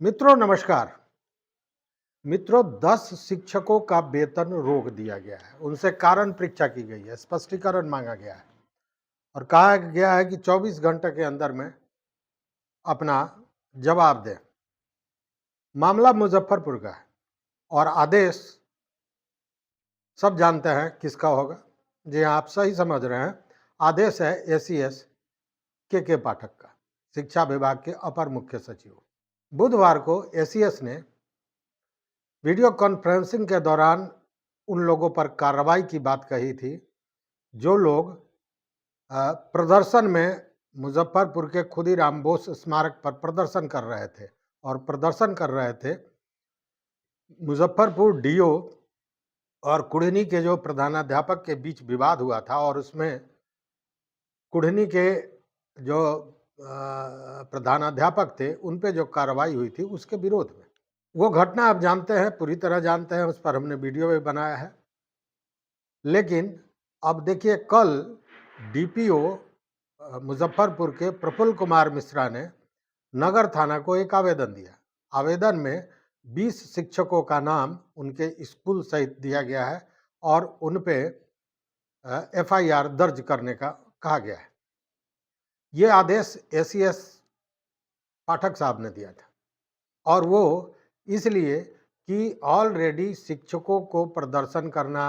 मित्रों नमस्कार। मित्रों 10 शिक्षकों का वेतन रोक दिया गया है। उनसे कारण परीक्षा की गई है, स्पष्टीकरण मांगा गया है और कहा गया है कि 24 घंटे के अंदर में अपना जवाब दें। मामला मुजफ्फरपुर का है और आदेश सब जानते हैं किसका होगा। जी हाँ, आप सही समझ रहे हैं। आदेश है एसीएस के पाठक का, शिक्षा विभाग के अपर मुख्य सचिव। बुधवार को एसीएस ने वीडियो कॉन्फ्रेंसिंग के दौरान उन लोगों पर कार्रवाई की बात कही थी जो लोग प्रदर्शन में मुजफ्फरपुर के खुदीराम बोस स्मारक पर प्रदर्शन कर रहे थे और प्रदर्शन कर रहे थे मुजफ्फरपुर डीओ और कुढ़नी के जो प्रधानाध्यापक के बीच विवाद हुआ था और उसमें कुढ़नी के जो प्रधानाध्यापक थे उन पे जो कार्रवाई हुई थी उसके विरोध में। वो घटना आप जानते हैं, पूरी तरह जानते हैं, उस पर हमने वीडियो भी बनाया है। लेकिन अब देखिए, कल डीपीओ मुजफ्फरपुर के प्रफुल्ल कुमार मिश्रा ने नगर थाना को एक आवेदन दिया। आवेदन में 20 शिक्षकों का नाम उनके स्कूल सहित दिया गया है और उन पे एफआईआर दर्ज करने का कहा गया है। ये आदेश एसीएस पाठक साहब ने दिया था और वो इसलिए कि ऑलरेडी शिक्षकों को प्रदर्शन करना,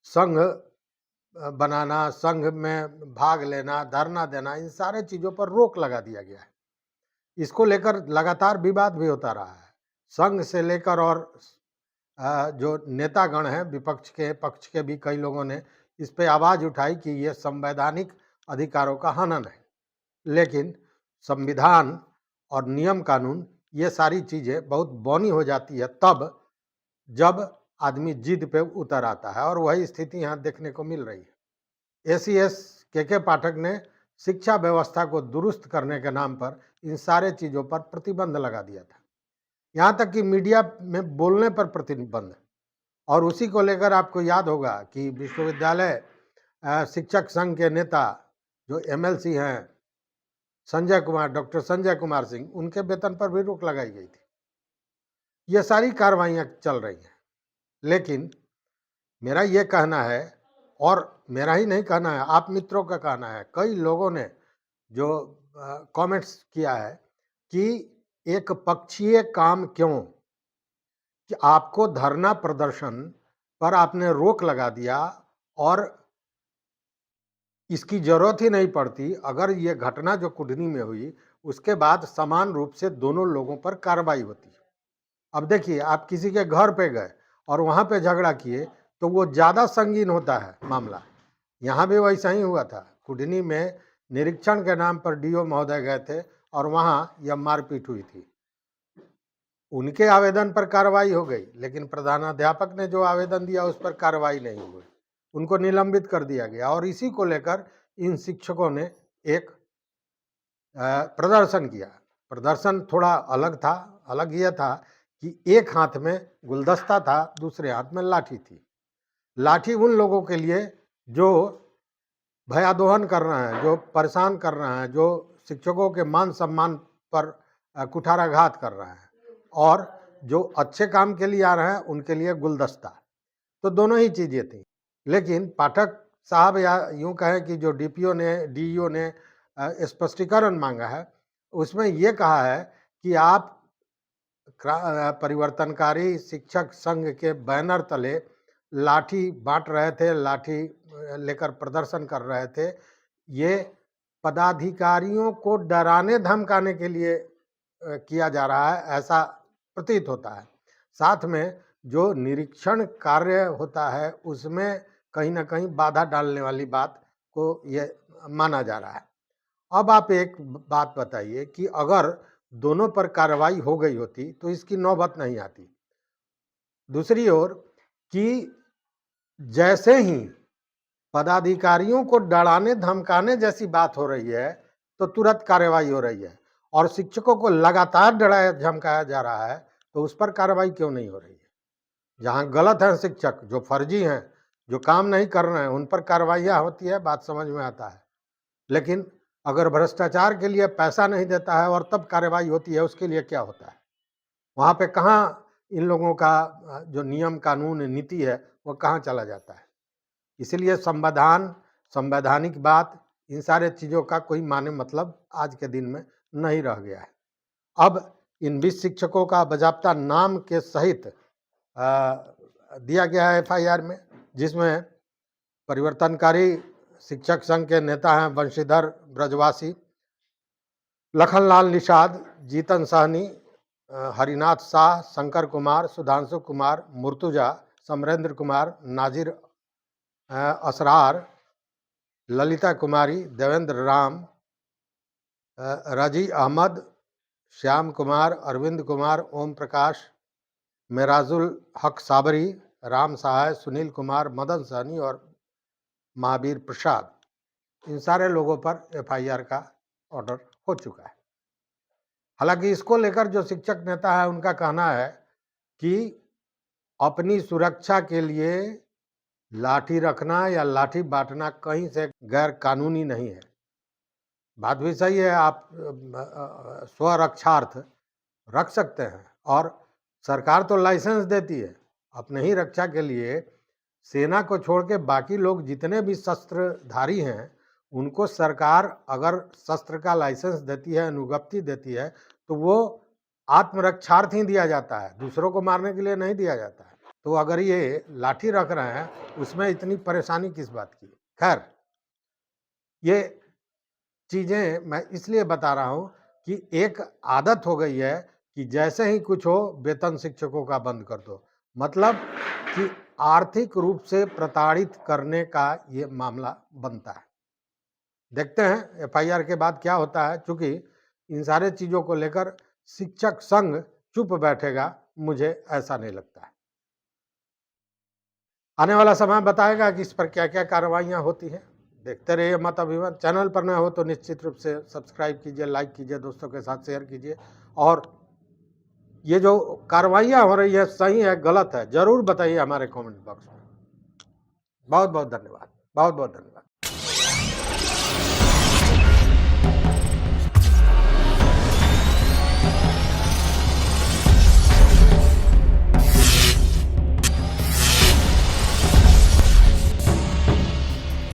संघ बनाना, संघ में भाग लेना, धरना देना, इन सारे चीज़ों पर रोक लगा दिया गया है। इसको लेकर लगातार विवाद भी होता रहा है। संघ से लेकर और जो नेतागण हैं विपक्ष के, पक्ष के भी कई लोगों ने इस पे आवाज़ उठाई कि ये संवैधानिक अधिकारों का हनन है। लेकिन संविधान और नियम कानून ये सारी चीज़ें बहुत बौनी हो जाती है तब जब आदमी जिद पे उतर आता है और वही स्थिति यहाँ देखने को मिल रही है। एसीएस के पाठक ने शिक्षा व्यवस्था को दुरुस्त करने के नाम पर इन सारे चीज़ों पर प्रतिबंध लगा दिया था। यहाँ तक कि मीडिया में बोलने पर प्रतिबंध। और उसी को लेकर आपको याद होगा कि विश्वविद्यालय शिक्षक संघ के नेता जो एमएलसी हैं संजय कुमार, डॉक्टर संजय कुमार सिंह, उनके वेतन पर भी रोक लगाई गई थी। ये सारी कार्रवाइयाँ चल रही हैं। लेकिन मेरा ये कहना है, और मेरा ही नहीं कहना है, आप मित्रों का कहना है, कई लोगों ने जो कमेंट्स किया है कि एक पक्षीय काम क्यों, कि आपको धरना प्रदर्शन पर आपने रोक लगा दिया और इसकी जरूरत ही नहीं पड़ती अगर ये घटना जो कुढ़नी में हुई उसके बाद समान रूप से दोनों लोगों पर कार्रवाई होती। अब देखिए, आप किसी के घर पे गए और वहाँ पे झगड़ा किए तो वो ज़्यादा संगीन होता है मामला। यहाँ भी वैसा ही हुआ था। कुढ़नी में निरीक्षण के नाम पर डीओ महोदय गए थे और वहाँ यह मारपीट हुई थी। उनके आवेदन पर कार्रवाई हो गई, लेकिन प्रधानाध्यापक ने जो आवेदन दिया उस पर कार्रवाई नहीं हुई, उनको निलंबित कर दिया गया। और इसी को लेकर इन शिक्षकों ने एक प्रदर्शन किया। प्रदर्शन थोड़ा अलग था। अलग यह था कि एक हाथ में गुलदस्ता था, दूसरे हाथ में लाठी थी। लाठी उन लोगों के लिए जो भयादोहन कर रहे हैं, जो परेशान कर रहे हैं, जो शिक्षकों के मान सम्मान पर कुठाराघात कर रहे हैं, और जो अच्छे काम के लिए आ रहे हैं उनके लिए गुलदस्ता। तो दोनों ही चीज़ें थी। लेकिन पाठक साहब, या यूँ कहें कि जो डीईओ ने स्पष्टीकरण मांगा है, उसमें ये कहा है कि आप परिवर्तनकारी शिक्षक संघ के बैनर तले लाठी बांट रहे थे, लाठी लेकर प्रदर्शन कर रहे थे। ये पदाधिकारियों को डराने धमकाने के लिए किया जा रहा है, ऐसा प्रतीत होता है। साथ में जो निरीक्षण कार्य होता है उसमें कहीं ना कहीं बाधा डालने वाली बात को ये माना जा रहा है। अब आप एक बात बताइए कि अगर दोनों पर कार्रवाई हो गई होती तो इसकी नौबत नहीं आती। दूसरी ओर कि जैसे ही पदाधिकारियों को डराने धमकाने जैसी बात हो रही है तो तुरंत कार्रवाई हो रही है, और शिक्षकों को लगातार डराया धमकाया जा रहा है तो उस पर कार्रवाई क्यों नहीं हो रही है। जहां गलत हैं शिक्षक, जो फर्जी हैं, जो काम नहीं कर रहे हैं, उन पर कार्रवाइयाँ होती है, बात समझ में आता है। लेकिन अगर भ्रष्टाचार के लिए पैसा नहीं देता है और तब कार्रवाई होती है, उसके लिए क्या होता है। वहाँ पे कहाँ इन लोगों का जो नियम कानून नीति है वो कहाँ चला जाता है। इसलिए संविधान, संवैधानिक बात, इन सारे चीज़ों का कोई माने मतलब आज के दिन में नहीं रह गया है। अब इन 20 शिक्षकों का बाज़ाब्ता नाम के सहित दिया गया है एफआईआर में, जिसमें परिवर्तनकारी शिक्षक संघ के नेता हैं वंशीधर ब्रजवासी, लखनलाल निषाद, जीतन सहनी, हरिनाथ शाह, शंकर कुमार, सुधांशु कुमार, मुर्तुजा, समरेंद्र कुमार, नाजिर असरार, ललिता कुमारी, देवेंद्र राम, रजी अहमद, श्याम कुमार, अरविंद कुमार, ओम प्रकाश, मेराजुल हक साबरी, राम सहाय, सुनील कुमार, मदन सहनी और महावीर प्रसाद, इन सारे लोगों पर एफआईआर का ऑर्डर हो चुका है। हालांकि इसको लेकर जो शिक्षक नेता है उनका कहना है कि अपनी सुरक्षा के लिए लाठी रखना या लाठी बांटना कहीं से गैर कानूनी नहीं है। बात भी सही है, आप स्वरक्षार्थ रख सकते हैं और सरकार तो लाइसेंस देती है अपने ही रक्षा के लिए। सेना को छोड़ के बाकी लोग जितने भी शस्त्रधारी हैं उनको सरकार अगर शस्त्र का लाइसेंस देती है, अनुज्ञप्ति देती है, तो वो आत्मरक्षार्थ ही दिया जाता है, दूसरों को मारने के लिए नहीं दिया जाता है। तो अगर ये लाठी रख रहे हैं उसमें इतनी परेशानी किस बात की। खैर, ये चीज़ें मैं इसलिए बता रहा हूँ कि एक आदत हो गई है कि जैसे ही कुछ हो वेतन शिक्षकों का बंद कर दो, मतलब कि आर्थिक रूप से प्रताड़ित करने का ये मामला बनता है। देखते हैं एफआईआर के बाद क्या होता है। चूंकि इन सारे चीज़ों को लेकर शिक्षक संघ चुप बैठेगा, मुझे ऐसा नहीं लगता है। आने वाला समय बताएगा कि इस पर क्या क्या कार्रवाइयाँ होती हैं। देखते रहिए मत अभिमान। चैनल पर नए हो तो निश्चित रूप से सब्सक्राइब कीजिए, लाइक कीजिए, दोस्तों के साथ शेयर कीजिए। और ये जो कार्रवाइयाँ हो रही है सही है गलत है ज़रूर बताइए हमारे कमेंट बॉक्स में। बहुत बहुत धन्यवाद, बहुत बहुत धन्यवाद।